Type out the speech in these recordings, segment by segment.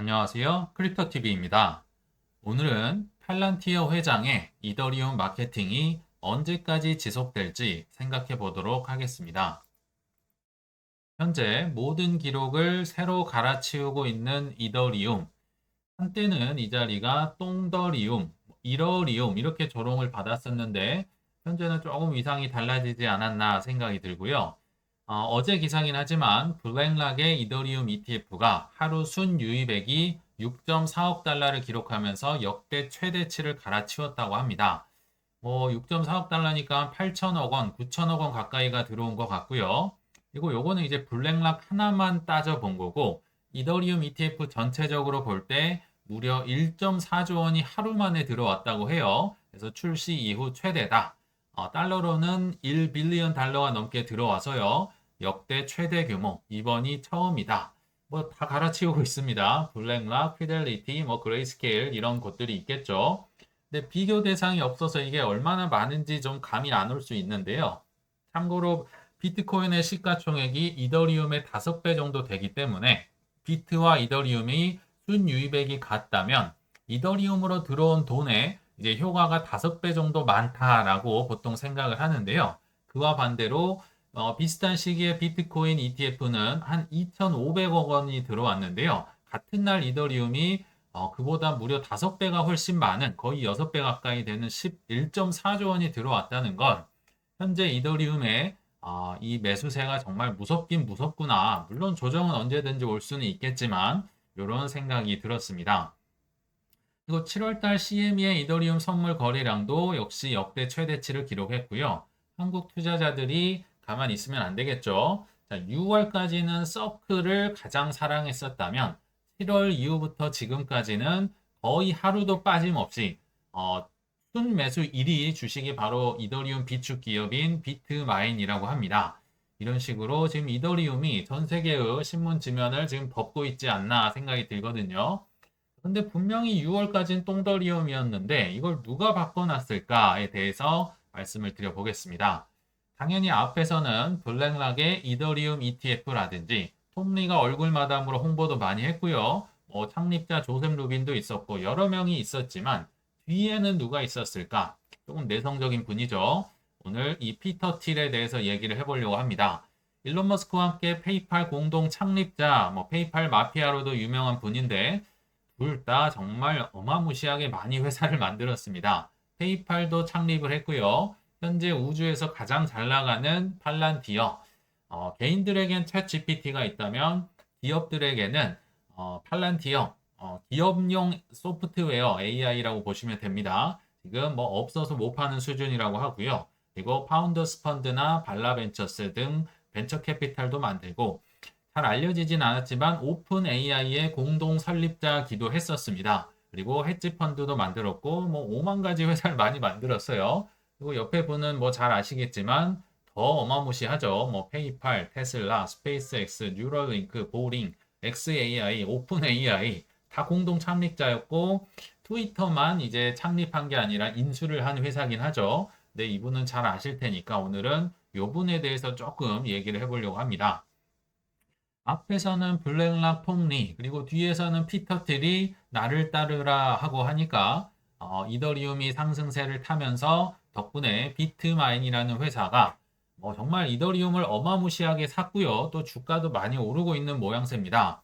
안녕하세요. 크립토TV입니다. 오늘은 팔란티어 회장의 이더리움 마케팅이 언제까지 지속될지 생각해 보도록 하겠습니다. 현재 모든 기록을 새로 갈아치우고 있는 이더리움. 한때는 이 자리가 똥더리움, 이러리움 이렇게 조롱을 받았었는데 현재는 조금 위상이 달라지지 않았나 생각이 들고요. 어제 기사긴 하지만 블랙락의 이더리움 ETF가 하루 순유입액이 6.4억 달러를 기록하면서 역대 최대치를 갈아치웠다고 합니다. 6.4억 달러니까 8천억 원, 9천억 원 가까이가 들어온 것 같고요. 그리고 요거는 이제 블랙락 하나만 따져본 거고 이더리움 ETF 전체적으로 볼 때 무려 1.4조 원이 하루 만에 들어왔다고 해요. 그래서 출시 이후 최대다. 달러로는 1빌리언 달러가 넘게 들어와서요. 역대 최대 규모, 이번이 처음이다. 뭐 다 갈아치우고 있습니다. 블랙락, 피델리티, 그레이스케일 이런 곳들이 있겠죠. 근데 비교 대상이 없어서 이게 얼마나 많은지 좀 감이 안 올 수 있는데요. 참고로 비트코인의 시가총액이 이더리움의 5배 정도 되기 때문에 비트와 이더리움이 순유입액이 같다면 이더리움으로 들어온 돈의 이제 효과가 5배 정도 많다라고 보통 생각을 하는데요. 그와 반대로 비슷한 시기에 비트코인 ETF는 한 2,500억 원이 들어왔는데요. 같은 날 이더리움이 그보다 무려 5배가 훨씬 많은 거의 6배 가까이 되는 11.4조 원이 들어왔다는 건 현재 이더리움의 이 매수세가 정말 무섭긴 무섭구나. 물론 조정은 언제든지 올 수는 있겠지만 이런 생각이 들었습니다. 그리고 7월달 CME의 이더리움 선물 거래량도 역시 역대 최대치를 기록했고요. 한국 투자자들이 가만히 있으면 안 되겠죠. 자, 6월까지는 서클을 가장 사랑했었다면 7월 이후부터 지금까지는 거의 하루도 빠짐없이 순 매수 1위 주식이 바로 이더리움 비축 기업인 비트마인이라고 합니다. 이런 식으로 지금 이더리움이 전 세계의 신문 지면을 지금 덮고 있지 않나 생각이 들거든요. 근데 분명히 6월까지는 똥더리움이었는데 이걸 누가 바꿔놨을까에 대해서 말씀을 드려보겠습니다. 당연히 앞에서는 블랙락의 이더리움 ETF라든지 톰리가 얼굴마담으로 홍보도 많이 했고요. 창립자 조셉 루빈도 있었고 여러 명이 있었지만 뒤에는 누가 있었을까? 조금 내성적인 분이죠. 오늘 이 피터 틸에 대해서 얘기를 해보려고 합니다. 일론 머스크와 함께 페이팔 공동 창립자, 페이팔 마피아로도 유명한 분인데 둘 다 정말 어마무시하게 많이 회사를 만들었습니다. 페이팔도 창립을 했고요. 현재 우주에서 가장 잘 나가는 팔란티어. 개인들에겐 챗 GPT가 있다면 기업들에게는 팔란티어, 기업용 소프트웨어 AI라고 보시면 됩니다. 지금 없어서 못 파는 수준이라고 하고요. 그리고 파운더스 펀드나 발라벤처스 등 벤처 캐피탈도 만들고 잘 알려지진 않았지만 오픈 AI의 공동 설립자기도 했었습니다. 그리고 헤지 펀드도 만들었고 5만 가지 회사를 많이 만들었어요. 그리고 옆에 분은 잘 아시겠지만 더 어마무시하죠. 페이팔, 테슬라, 스페이스X, 뉴럴링크, 보링, XAI, 오픈 AI 다 공동 창립자였고 트위터만 이제 창립한 게 아니라 인수를 한 회사긴 하죠. 근데 이분은 잘 아실 테니까 오늘은 이 분에 대해서 조금 얘기를 해보려고 합니다. 앞에서는 블랙락 톰리 그리고 뒤에서는 피터 틸이 나를 따르라 하고 하니까 이더리움이 상승세를 타면서 덕분에 비트마인이라는 회사가 정말 이더리움을 어마무시하게 샀고요. 또 주가도 많이 오르고 있는 모양새입니다.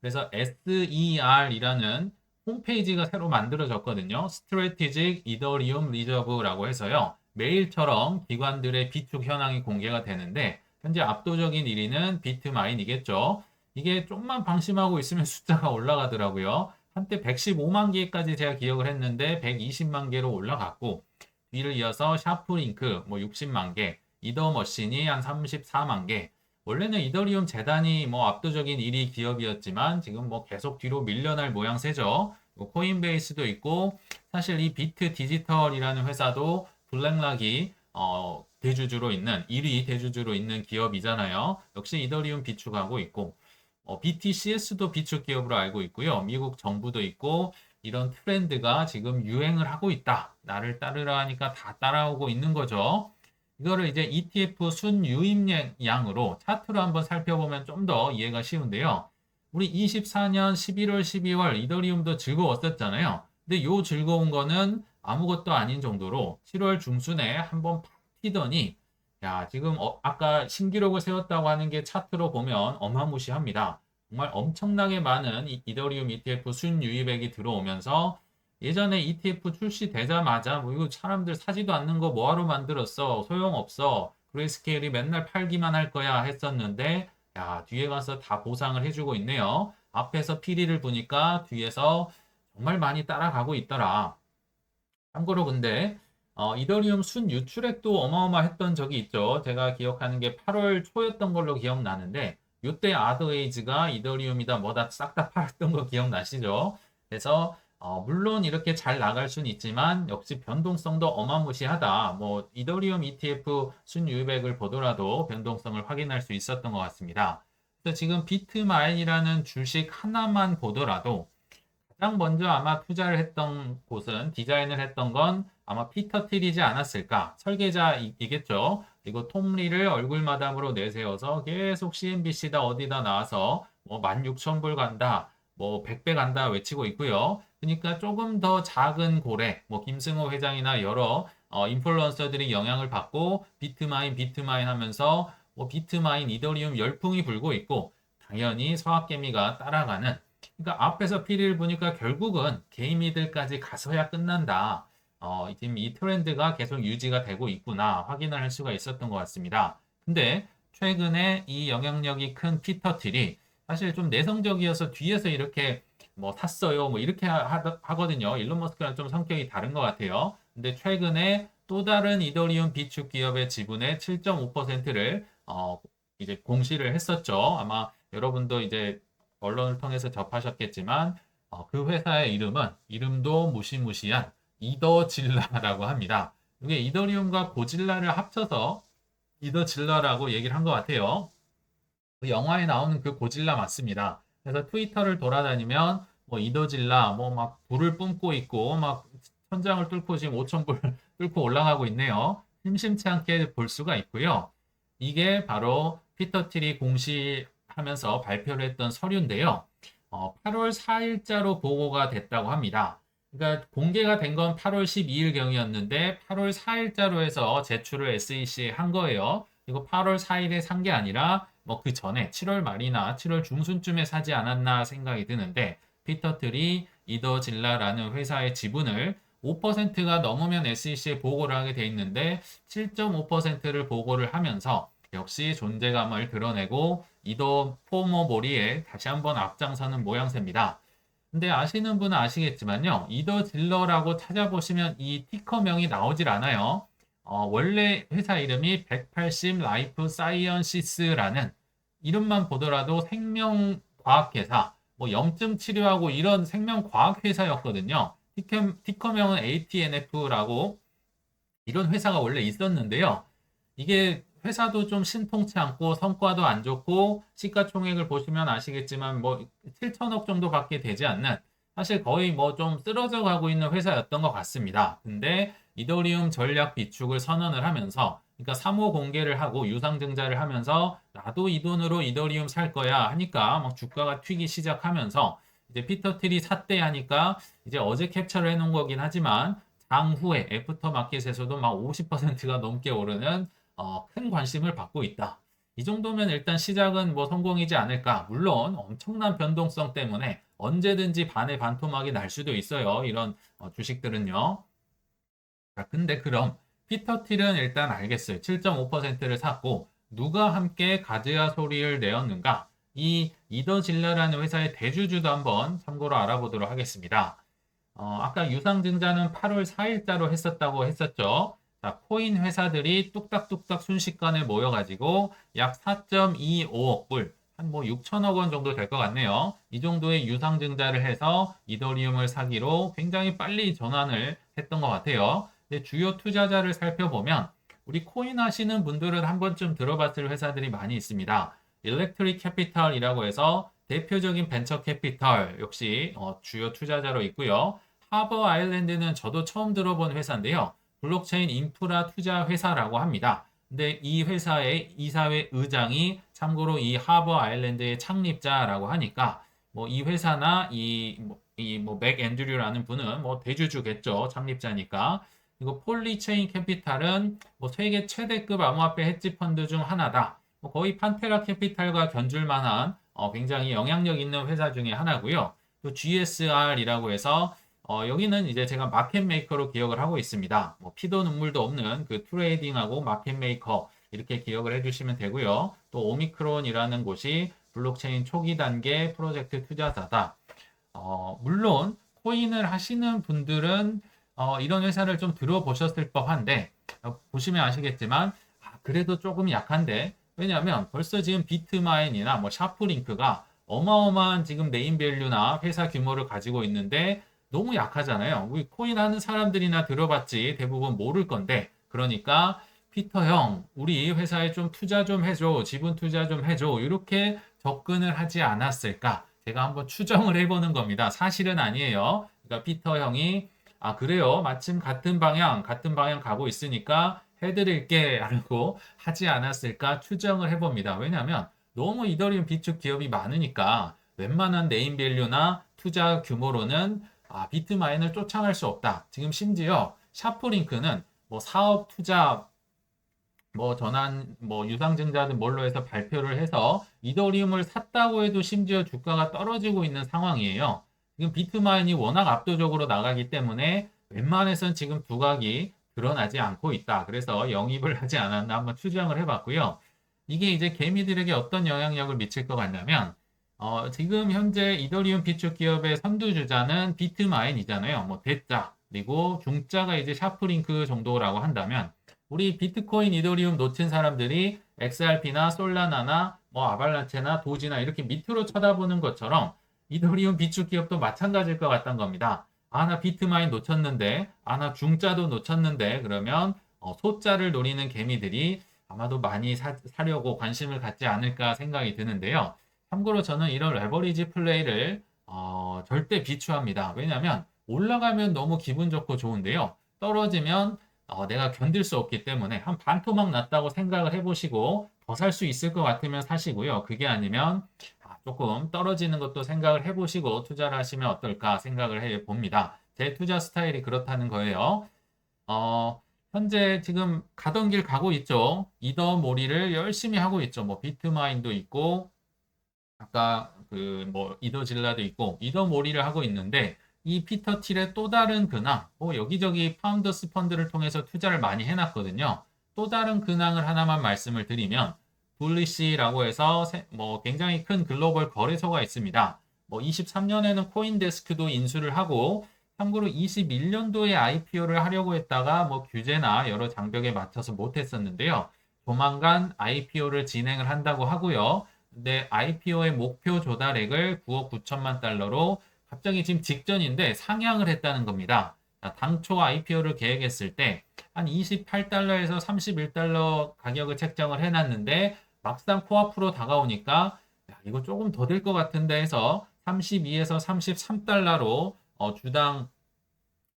그래서 SER이라는 홈페이지가 새로 만들어졌거든요. Strategic Ethereum Reserve라고 해서요. 매일처럼 기관들의 비축 현황이 공개가 되는데 현재 압도적인 1위는 비트마인이겠죠. 이게 좀만 방심하고 있으면 숫자가 올라가더라고요. 한때 115만 개까지 제가 기억을 했는데 120만 개로 올라갔고 뒤를 이어서 샤프링크 60만 개, 이더머신이 한 34만 개. 원래는 이더리움 재단이 압도적인 1위 기업이었지만 지금 계속 뒤로 밀려날 모양새죠. 코인베이스도 있고 사실 이 비트 디지털이라는 회사도 블랙락이 대주주로 있는 1위 대주주로 있는 기업이잖아요. 역시 이더리움 비축하고 있고 BTCS도 비축 기업으로 알고 있고요. 미국 정부도 있고 이런 트렌드가 지금 유행을 하고 있다. 나를 따르라 하니까 다 따라오고 있는 거죠. 이거를 이제 ETF 순유입량으로 차트로 한번 살펴보면 좀 더 이해가 쉬운데요. 우리 24년 11월, 12월 이더리움도 즐거웠었잖아요. 근데 요 즐거운 거는 아무것도 아닌 정도로 7월 중순에 한번 팍 튀더니 야, 지금 아까 신기록을 세웠다고 하는 게 차트로 보면 어마무시합니다. 정말 엄청나게 많은 이더리움 ETF 순유입액이 들어오면서 예전에 ETF 출시되자마자 뭐 이거 사람들 사지도 않는 거 뭐하러 만들었어? 소용없어. 그레이스케일이 맨날 팔기만 할 거야 했었는데 야, 뒤에 가서 다 보상을 해주고 있네요. 앞에서 피리를 보니까 뒤에서 정말 많이 따라가고 있더라. 참고로 근데 이더리움 순 유출액도 어마어마했던 적이 있죠. 제가 기억하는 게 8월 초였던 걸로 기억나는데 이때 아더에이즈가 이더리움이다 뭐다 싹 다 팔았던 거 기억나시죠? 그래서 물론 이렇게 잘 나갈 수는 있지만 역시 변동성도 어마무시하다. 뭐 이더리움 ETF 순유입액을 보더라도 변동성을 확인할 수 있었던 것 같습니다. 그래서 지금 비트마인이라는 주식 하나만 보더라도 가장 먼저 아마 투자를 했던 곳은 디자인을 했던 건 아마 피터 틸이지 않았을까. 설계자이겠죠. 그리고 톰리를 얼굴 마담으로 내세워서 계속 CNBC다 어디다 나와서 뭐 16,000불 간다, 뭐 100배 간다 외치고 있고요. 그러니까 조금 더 작은 고래, 뭐 김승호 회장이나 여러 인플루언서들이 영향을 받고 비트마인 하면서 뭐 비트마인 이더리움 열풍이 불고 있고 당연히 서학개미가 따라가는 그러니까 앞에서 피리를 보니까 결국은 개미들까지 가서야 끝난다. 지금 이 트렌드가 계속 유지가 되고 있구나 확인을 할 수가 있었던 것 같습니다. 근데 최근에 이 영향력이 큰 피터 틸이 사실 좀 내성적이어서 뒤에서 이렇게 뭐 샀어요 뭐 이렇게 하거든요. 일론 머스크랑 좀 성격이 다른 것 같아요. 근데 최근에 또 다른 이더리움 비축 기업의 지분의 7.5%를 이제 공시를 했었죠. 아마 여러분도 이제 언론을 통해서 접하셨겠지만 그 회사의 이름도 무시무시한 이더질라라고 합니다. 이게 이더리움과 고질라를 합쳐서 이더질라라고 얘기를 한 것 같아요. 그 영화에 나오는 그 고질라 맞습니다. 그래서 트위터를 돌아다니면 뭐 이더질라 뭐 막 불을 뿜고 있고 막 천장을 뚫고 지금 5,000불 뚫고 올라가고 있네요. 심심치 않게 볼 수가 있고요. 이게 바로 피터 틸이 공시하면서 발표를 했던 서류인데요. 8월 4일자로 보고가 됐다고 합니다. 그러니까 공개가 된 건 8월 12일경이었는데 8월 4일자로 해서 제출을 SEC에 한 거예요. 이거 8월 4일에 산 게 아니라 뭐 그 전에 7월 말이나 7월 중순쯤에 사지 않았나 생각이 드는데 피터 틸이 이더질라라는 회사의 지분을 5%가 넘으면 SEC에 보고를 하게 돼 있는데 7.5%를 보고를 하면서 역시 존재감을 드러내고 이더 포머보리에 다시 한번 앞장서는 모양새입니다. 근데 아시는 분은 아시겠지만요. 이더 딜러라고 찾아보시면 이 티커명이 나오질 않아요. 원래 회사 이름이 180 라이프 사이언시스라는 이름만 보더라도 생명과학회사, 뭐 염증 치료하고 이런 생명과학회사였거든요. 티커명은 ATNF라고 이런 회사가 원래 있었는데요. 이게 회사도 좀 신통치 않고 성과도 안 좋고 시가총액을 보시면 아시겠지만 뭐 7천억 정도밖에 되지 않는 사실 거의 뭐 좀 쓰러져 가고 있는 회사였던 것 같습니다. 근데 이더리움 전략 비축을 선언을 하면서 그러니까 3호 공개를 하고 유상증자를 하면서 나도 이 돈으로 이더리움 살 거야 하니까 막 주가가 튀기 시작하면서 이제 피터 틸이 샀대 하니까 이제 어제 캡처를 해놓은 거긴 하지만 장후에 애프터 마켓에서도 막 50%가 넘게 오르는 큰 관심을 받고 있다. 이 정도면 일단 시작은 뭐 성공이지 않을까. 물론 엄청난 변동성 때문에 언제든지 반의 반토막이 날 수도 있어요. 이런 주식들은요. 자, 근데 그럼 피터 틸은 일단 알겠어요. 7.5%를 샀고 누가 함께 가즈아 소리를 내었는가? 이 이더질라라는 회사의 대주주도 한번 참고로 알아보도록 하겠습니다. 아까 유상증자는 8월 4일자로 했었다고 했었죠. 자, 코인 회사들이 뚝딱뚝딱 순식간에 모여가지고 약 4.25억 불, 한 뭐 6천억 원 정도 될 것 같네요. 이 정도의 유상증자를 해서 이더리움을 사기로 굉장히 빨리 전환을 했던 것 같아요. 근데 주요 투자자를 살펴보면 우리 코인 하시는 분들은 한 번쯤 들어봤을 회사들이 많이 있습니다. 일렉트릭 캐피탈이라고 해서 대표적인 벤처 캐피탈 역시 주요 투자자로 있고요. 하버 아일랜드는 저도 처음 들어본 회사인데요. 블록체인 인프라 투자 회사라고 합니다. 근데 이 회사의 이사회 의장이 참고로 이 하버 아일랜드의 창립자라고 하니까 뭐 이 회사나 맥 앤드류라는 분은 뭐 대주주겠죠. 창립자니까. 그리고 폴리체인 캐피탈은 뭐 세계 최대급 암호화폐 헤지 펀드 중 하나다. 뭐 거의 판테라 캐피탈과 견줄 만한 굉장히 영향력 있는 회사 중에 하나고요. 또 GSR이라고 해서 여기는 이제 제가 마켓 메이커로 기억을 하고 있습니다. 뭐 피도 눈물도 없는 그 트레이딩하고 마켓 메이커 이렇게 기억을 해주시면 되고요. 또 오미크론이라는 곳이 블록체인 초기 단계 프로젝트 투자자다. 물론 코인을 하시는 분들은 이런 회사를 좀 들어보셨을 법한데 보시면 아시겠지만 그래도 조금 약한데 왜냐하면 벌써 지금 비트마인이나 뭐 샤프링크가 어마어마한 지금 네임밸류나 회사 규모를 가지고 있는데 너무 약하잖아요. 우리 코인 하는 사람들이나 들어봤지 대부분 모를 건데 그러니까 피터 형, 우리 회사에 좀 투자 좀 해줘, 지분 투자 좀 해줘 이렇게 접근을 하지 않았을까? 제가 한번 추정을 해보는 겁니다. 사실은 아니에요. 그러니까 피터 형이 그래요. 마침 같은 방향 가고 있으니까 해드릴게 라고 하지 않았을까 추정을 해봅니다. 왜냐하면 너무 이더리움 비축 기업이 많으니까 웬만한 네임밸류나 투자 규모로는 비트마인을 쫓아갈 수 없다. 지금 심지어 샤프링크는 뭐 사업 투자 뭐 전환 뭐 유상증자든 뭘로 해서 발표를 해서 이더리움을 샀다고 해도 심지어 주가가 떨어지고 있는 상황이에요. 지금 비트마인이 워낙 압도적으로 나가기 때문에 웬만해선 지금 두각이 드러나지 않고 있다. 그래서 영입을 하지 않았나 한번 추정을 해봤고요. 이게 이제 개미들에게 어떤 영향력을 미칠 것 같냐면 지금 현재 이더리움 비축 기업의 선두주자는 비트마인이잖아요. 뭐 대자 그리고 중자가 이제 샤프링크 정도라고 한다면 우리 비트코인, 이더리움 놓친 사람들이 XRP나 솔라나나 뭐 아발란체나 도지나 이렇게 밑으로 쳐다보는 것처럼 이더리움 비축 기업도 마찬가지일 것 같다는 겁니다. 나 비트마인 놓쳤는데, 나 중자도 놓쳤는데 그러면 소자를 노리는 개미들이 아마도 많이 사려고 관심을 갖지 않을까 생각이 드는데요. 참고로 저는 이런 레버리지 플레이를 절대 비추합니다. 왜냐하면 올라가면 너무 기분 좋고 좋은데요. 떨어지면 내가 견딜 수 없기 때문에 한 반토막 났다고 생각을 해보시고 더 살 수 있을 것 같으면 사시고요. 그게 아니면 조금 떨어지는 것도 생각을 해보시고 투자를 하시면 어떨까 생각을 해봅니다. 제 투자 스타일이 그렇다는 거예요. 현재 지금 가던 길 가고 있죠. 이더모리를 열심히 하고 있죠. 뭐 비트마인도 있고 아까 그 뭐 이더질라도 있고 이더모리를 하고 있는데 이 피터 틸의 또 다른 근황, 여기저기 파운더스 펀드를 통해서 투자를 많이 해놨거든요. 또 다른 근황을 하나만 말씀을 드리면 블리시라고 해서 뭐 굉장히 큰 글로벌 거래소가 있습니다. 뭐 23년에는 코인데스크도 인수를 하고 참고로 21년도에 IPO를 하려고 했다가 뭐 규제나 여러 장벽에 맞춰서 못했었는데요. 조만간 IPO를 진행을 한다고 하고요. 근데 IPO의 목표 조달액을 9억 9천만 달러로 갑자기 지금 직전인데 상향을 했다는 겁니다. 당초 IPO를 계획했을 때 한 28달러에서 31달러 가격을 책정을 해놨는데 막상 코앞으로 다가오니까 이거 조금 더 될 것 같은데 해서 32에서 33달러로 주당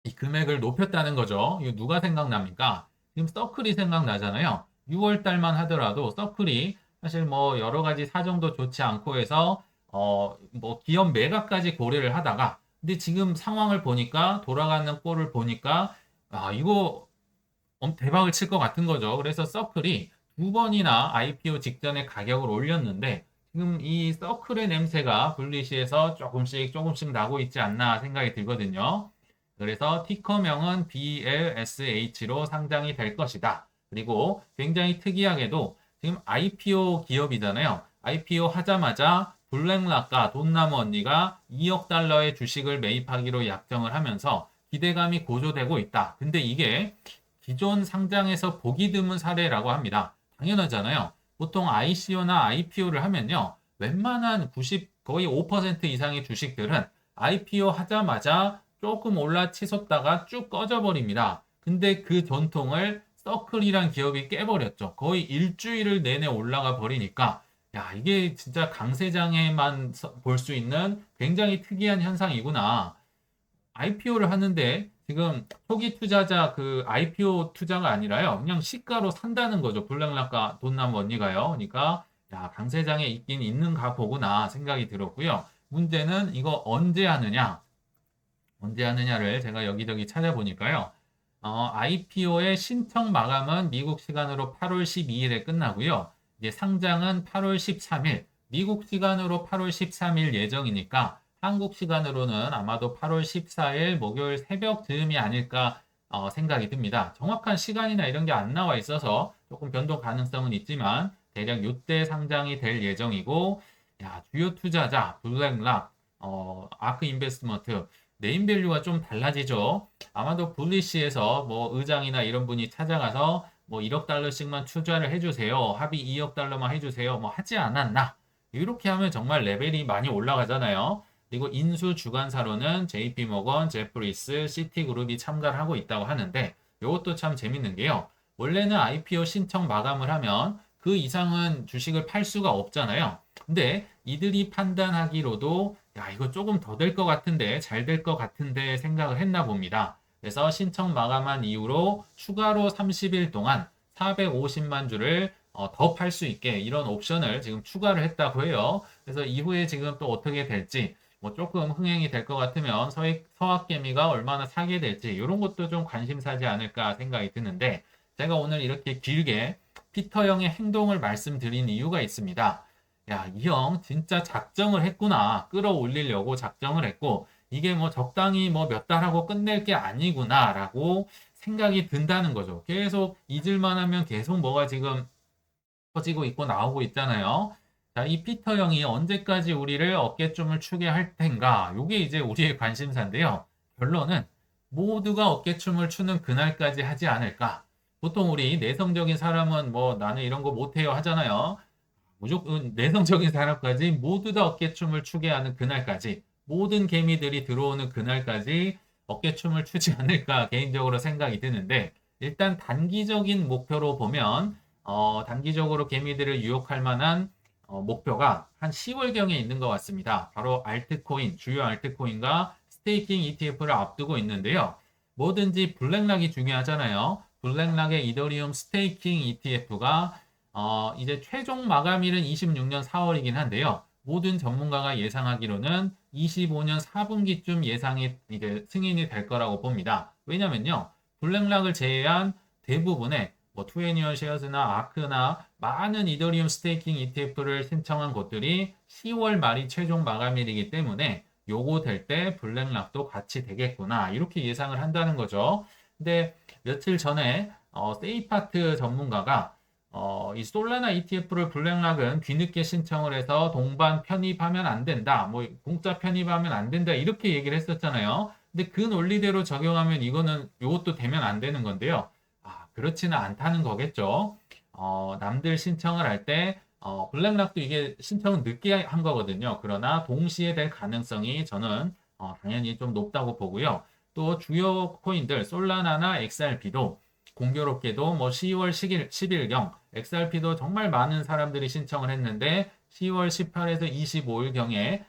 이 금액을 높였다는 거죠. 이거 누가 생각납니까? 지금 서클이 생각나잖아요. 6월 달만 하더라도 서클이 사실 뭐 여러 가지 사정도 좋지 않고 해서 뭐 기업 매각까지 고려를 하다가 근데 지금 상황을 보니까 돌아가는 꼴을 보니까 이거 대박을 칠 것 같은 거죠. 그래서 서클이 두 번이나 IPO 직전에 가격을 올렸는데 지금 이 서클의 냄새가 블리시에서 조금씩 나고 있지 않나 생각이 들거든요. 그래서 티커명은 BLSH로 상장이 될 것이다. 그리고 굉장히 특이하게도 지금 IPO 기업이잖아요. IPO 하자마자 블랙락과 돈나무 언니가 2억 달러의 주식을 매입하기로 약정을 하면서 기대감이 고조되고 있다. 근데 이게 기존 상장에서 보기 드문 사례라고 합니다. 당연하잖아요. 보통 ICO나 IPO를 하면요. 웬만한 거의 5% 이상의 주식들은 IPO 하자마자 조금 올라치솟다가 쭉 꺼져버립니다. 근데 그 전통을 서클이란 기업이 깨버렸죠. 거의 일주일을 내내 올라가 버리니까 이게 진짜 강세장에만 볼 수 있는 굉장히 특이한 현상이구나. IPO를 하는데 지금 초기 투자자 그 IPO 투자가 아니라요. 그냥 시가로 산다는 거죠. 블랙락과 돈나무 언니가요. 그러니까 야, 강세장에 있긴 있는가 보구나 생각이 들었고요. 문제는 이거 언제 하느냐? 언제 하느냐를 제가 여기저기 찾아보니까요. IPO의 신청 마감은 미국 시간으로 8월 12일에 끝나고요. 이제 상장은 8월 13일, 미국 시간으로 8월 13일 예정이니까 한국 시간으로는 아마도 8월 14일 목요일 새벽 즈음이 아닐까 생각이 듭니다. 정확한 시간이나 이런 게 안 나와 있어서 조금 변동 가능성은 있지만 대략 이때 상장이 될 예정이고, 야, 주요 투자자 블랙락, 아크 인베스트먼트 네임밸류가 좀 달라지죠. 아마도 불리시에서 뭐 의장이나 이런 분이 찾아가서 뭐 1억 달러씩만 투자를 해주세요. 합의 2억 달러만 해주세요. 뭐 하지 않았나? 이렇게 하면 정말 레벨이 많이 올라가잖아요. 그리고 인수 주관사로는 JP모건, 제프리스, 시티그룹이 참가를 하고 있다고 하는데 이것도 참 재밌는 게요. 원래는 IPO 신청 마감을 하면 그 이상은 주식을 팔 수가 없잖아요. 근데 이들이 판단하기로도 야, 이거 조금 더 될 것 같은데, 잘 될 것 같은데 생각을 했나 봅니다. 그래서 신청 마감한 이후로 추가로 30일 동안 450만 주를 더 팔 수 있게 이런 옵션을 지금 추가를 했다고 해요. 그래서 이후에 지금 또 어떻게 될지, 뭐 조금 흥행이 될 것 같으면 서학개미가 얼마나 사게 될지 이런 것도 좀 관심사지 않을까 생각이 드는데, 제가 오늘 이렇게 길게 피터 형의 행동을 말씀드린 이유가 있습니다. 야, 이 형 진짜 작정을 했구나. 끌어올리려고 작정을 했고, 이게 뭐 적당히 뭐 몇 달 하고 끝낼 게 아니구나라고 생각이 든다는 거죠. 계속 잊을만 하면 계속 뭐가 지금 퍼지고 있고 나오고 있잖아요. 자, 이 피터 형이 언제까지 우리를 어깨춤을 추게 할 텐가? 요게 이제 우리의 관심사인데요. 결론은 모두가 어깨춤을 추는 그날까지 하지 않을까? 보통 우리 내성적인 사람은 뭐 나는 이런 거 못해요 하잖아요. 무조건 내성적인 사람까지 모두 다 어깨춤을 추게 하는 그날까지, 모든 개미들이 들어오는 그날까지 어깨춤을 추지 않을까 개인적으로 생각이 드는데, 일단 단기적인 목표로 보면 단기적으로 개미들을 유혹할 만한 목표가 한 10월경에 있는 것 같습니다. 바로 알트코인, 주요 알트코인과 스테이킹 ETF를 앞두고 있는데요. 뭐든지 블랙락이 중요하잖아요. 블랙락의 이더리움 스테이킹 ETF가 이제 최종 마감일은 26년 4월이긴 한데요. 모든 전문가가 예상하기로는 25년 4분기쯤 예상이 이제 승인이 될 거라고 봅니다. 왜냐면요. 블랙락을 제외한 대부분의 뭐 투애니언 쉐어스나 아크나 많은 이더리움 스테이킹 ETF를 신청한 곳들이 10월 말이 최종 마감일이기 때문에 요거 될 때 블랙락도 같이 되겠구나. 이렇게 예상을 한다는 거죠. 근데 며칠 전에 세이파트 전문가가 이 솔라나 ETF를 블랙락은 뒤늦게 신청을 해서 동반 편입하면 안 된다. 뭐 공짜 편입하면 안 된다. 이렇게 얘기를 했었잖아요. 근데 그 논리대로 적용하면 이거는 이것도 되면 안 되는 건데요. 그렇지는 않다는 거겠죠. 남들 신청을 할 때 블랙락도 이게 신청은 늦게 한 거거든요. 그러나 동시에 될 가능성이 저는 당연히 좀 높다고 보고요. 또 주요 코인들 솔라나나 XRP도 공교롭게도 뭐 10월 10일경 XRP도 정말 많은 사람들이 신청을 했는데 10월 18일에서 25일경에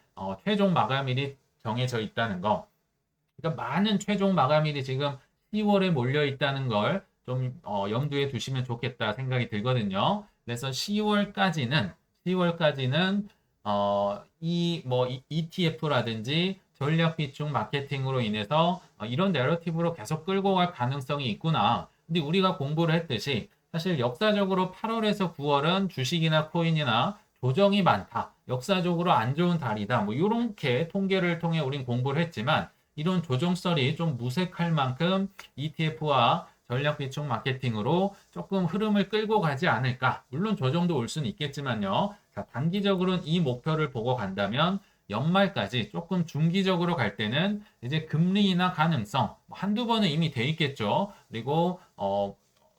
최종 마감일이 정해져 있다는 거. 그러니까 많은 최종 마감일이 지금 10월에 몰려 있다는 걸 좀 염두에 두시면 좋겠다 생각이 들거든요. 그래서 10월까지는 이 뭐 ETF라든지 전략 비중 마케팅으로 인해서 이런 내러티브로 계속 끌고 갈 가능성이 있구나. 근데 우리가 공부를 했듯이 사실 역사적으로 8월에서 9월은 주식이나 코인이나 조정이 많다. 역사적으로 안 좋은 달이다. 뭐 이렇게 통계를 통해 우린 공부를 했지만 이런 조정설이 좀 무색할 만큼 ETF와 전략 비중 마케팅으로 조금 흐름을 끌고 가지 않을까. 물론 저 정도 올 수는 있겠지만요. 자, 단기적으로는 이 목표를 보고 간다면 연말까지 조금 중기적으로 갈 때는 이제 금리 인하 가능성 한두 번은 이미 돼 있겠죠. 그리고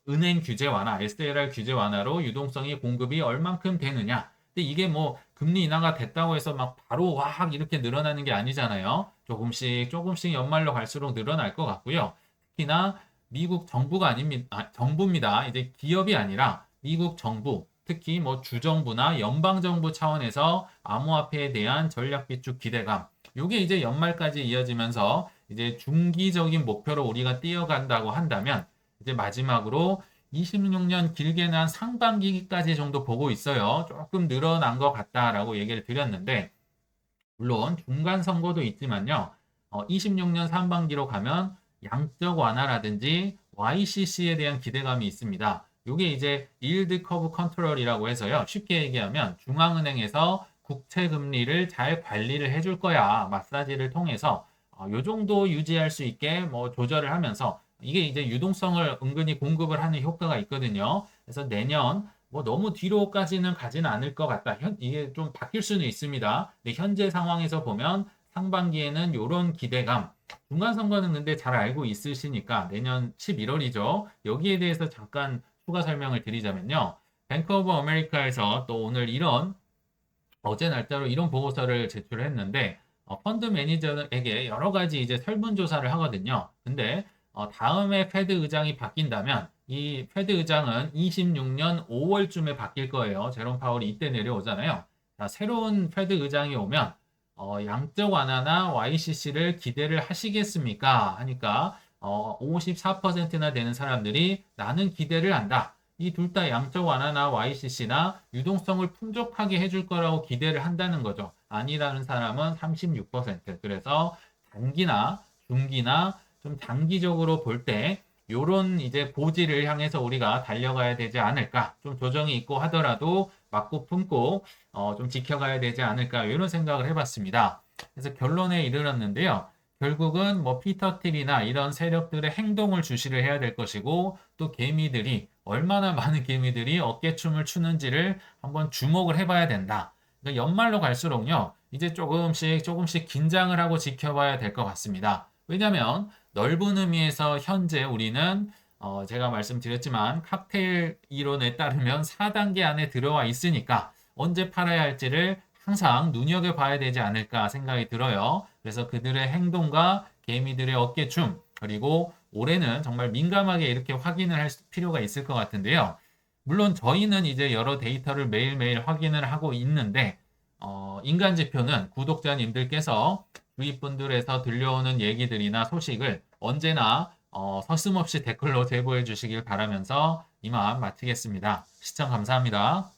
은행 규제 완화, SLR 규제 완화로 유동성이 공급이 얼만큼 되느냐. 근데 이게 뭐 금리 인하가 됐다고 해서 막 바로 확 이렇게 늘어나는 게 아니잖아요. 조금씩 연말로 갈수록 늘어날 것 같고요. 특히나 미국 정부가 아닙니다. 정부입니다. 이제 기업이 아니라 미국 정부, 특히 뭐 주정부나 연방정부 차원에서 암호화폐에 대한 전략 비축 기대감. 이게 이제 연말까지 이어지면서 이제 중기적인 목표로 우리가 뛰어간다고 한다면 이제 마지막으로 26년 길게는 한 상반기까지 정도 보고 있어요. 조금 늘어난 것 같다라고 얘기를 드렸는데, 물론 중간 선거도 있지만요. 26년 상반기로 가면 양적 완화라든지 YCC에 대한 기대감이 있습니다. 이게 이제 yield curve control이라고 해서요. 쉽게 얘기하면 중앙은행에서 국채 금리를 잘 관리를 해줄 거야. 마사지를 통해서 요 정도 유지할 수 있게 뭐 조절을 하면서 이게 이제 유동성을 은근히 공급을 하는 효과가 있거든요. 그래서 내년 뭐 너무 뒤로까지는 가지는 않을 것 같다. 이게 좀 바뀔 수는 있습니다. 근데 현재 상황에서 보면 상반기에는 이런 기대감, 중간 선거는 근데 잘 알고 있으시니까 내년 11월이죠. 여기에 대해서 잠깐 추가 설명을 드리자면요. 뱅크 오브 아메리카에서 또 오늘 이런 어제 날짜로 이런 보고서를 제출했는데 펀드 매니저에게 여러 가지 이제 설문조사를 하거든요. 근데 다음에 페드 의장이 바뀐다면 이 페드 의장은 26년 5월쯤에 바뀔 거예요. 제롬 파월이 이때 내려오잖아요. 자, 새로운 페드 의장이 오면 양적 완화나 YCC를 기대를 하시겠습니까? 하니까 54%나 되는 사람들이 나는 기대를 한다. 이 둘 다 양적 완화나 YCC나 유동성을 풍족하게 해줄 거라고 기대를 한다는 거죠. 아니라는 사람은 36%. 그래서 단기나 중기나 좀 단기적으로 볼 때 요런 이제 고지를 향해서 우리가 달려가야 되지 않을까. 좀 조정이 있고 하더라도 맞고 품고 좀 지켜가야 되지 않을까. 이런 생각을 해봤습니다. 그래서 결론에 이르렀는데요. 결국은 뭐 피터 틸이나 이런 세력들의 행동을 주시를 해야 될 것이고 또 개미들이 얼마나 많은 개미들이 어깨춤을 추는지를 한번 주목을 해봐야 된다. 그러니까 연말로 갈수록요. 이제 조금씩 긴장을 하고 지켜봐야 될 것 같습니다. 왜냐하면 넓은 의미에서 현재 우리는 제가 말씀드렸지만 칵테일 이론에 따르면 4단계 안에 들어와 있으니까 언제 팔아야 할지를 항상 눈여겨봐야 되지 않을까 생각이 들어요. 그래서 그들의 행동과 개미들의 어깨춤 그리고 올해는 정말 민감하게 이렇게 확인을 할 필요가 있을 것 같은데요. 물론 저희는 이제 여러 데이터를 매일매일 확인을 하고 있는데 인간 지표는 구독자님들께서 주위 분들에서 들려오는 얘기들이나 소식을 언제나 서슴없이 댓글로 제보해 주시길 바라면서 이만 마치겠습니다. 시청 감사합니다.